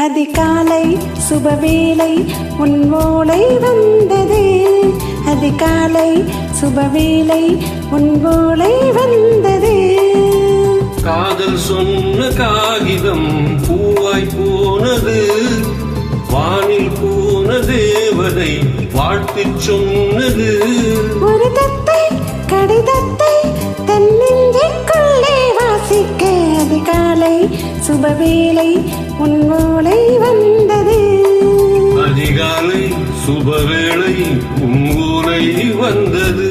அதிகாலை சுபவேளை உன் ஓலை வந்தது. அதிகாலை சுபவேளை உன் ஓலை வந்தது. காதல் சொன்ன காகிதம் பூவாய் போனது. வானில் போன தேவதை வாழ்த்து சொன்னது. ஒரு தத்தை கடிதத்தை தன் நெஞ்சுக்குள்ளே வாசிக்க அதிகாலை சுபவேளை உன் ஓலை வந்தது. அதிகாலை சுபவேளை உன் ஓலை வந்தது.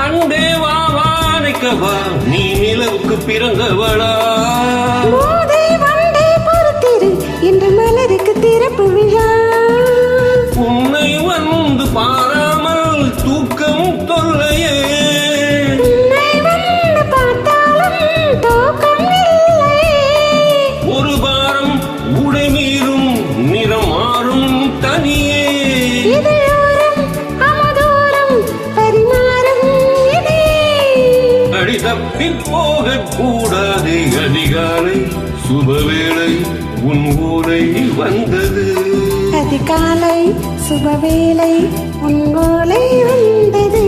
அண்டே வா வானைக்கவா நீ நிலவுக்கு பிறந்தவளா. மோதை வண்டே பொறுத்திரு என்று மலருக்கு திறப்பு விழா. உன்னை வந்து பாராமல் தூக்கம் தொல்லையே. உன்னை வந்து பார்த்தாலும் தூக்கம் இல்லையே. ஒரு பாரம் உடை மீறும் நிறம் மாறும் தனியே. தப்பி போக கூடாது. அதிகாலை சுபவேளை உன் ஓலை வந்தது. அதிகாலை சுபவேளை உன் ஓலை வந்தது.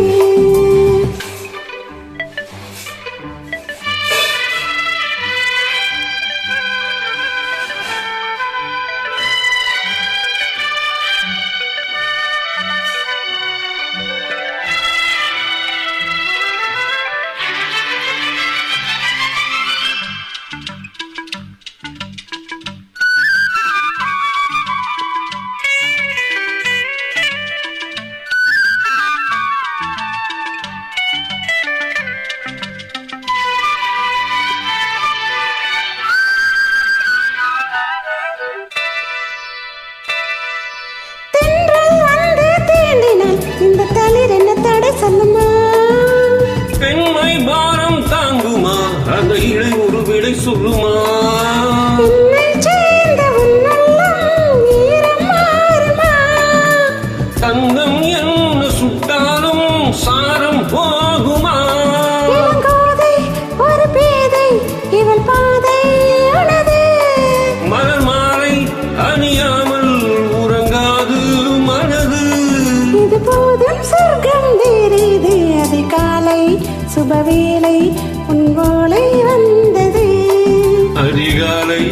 இந்த தளிர் என்ன தடை சொல்லுமா? பெண்மை பாரம் தாங்குமா? அந்த இழை ஒரு விடை சொல்லுமா? தங்கம் என்ன சுட்டாலும் சாரம் போகுமா? ஒரு பேதை இவள் பாதை உனது. மலர் மாலை அணியாமல் உறங்காது மனது. இது போதும் சொர்க்கம் தெரியுது. அதிகாலை சுபவேளை உன் ஓலை வந்தது. அதிகாலை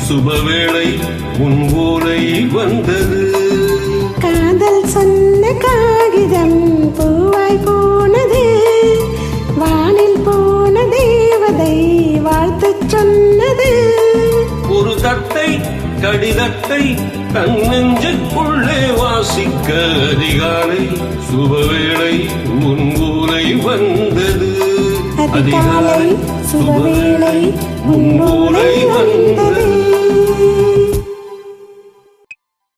சுபவேளை உன் ஓலை வந்தது. காதல் சொன்ன காகிதம் பூவாய் போனது. வானில் போன தேவதை வாழ்த்து சொன்னது. ஒரு தத்தை கடிதத்தை தன் நெஞ்சுக்குள்ளே வாசிக்க அதிகாலை சுபவேளை உன் ஓலை வந்தது. அதிகாலை சுபவேளை உன் ஓலை வந்தது.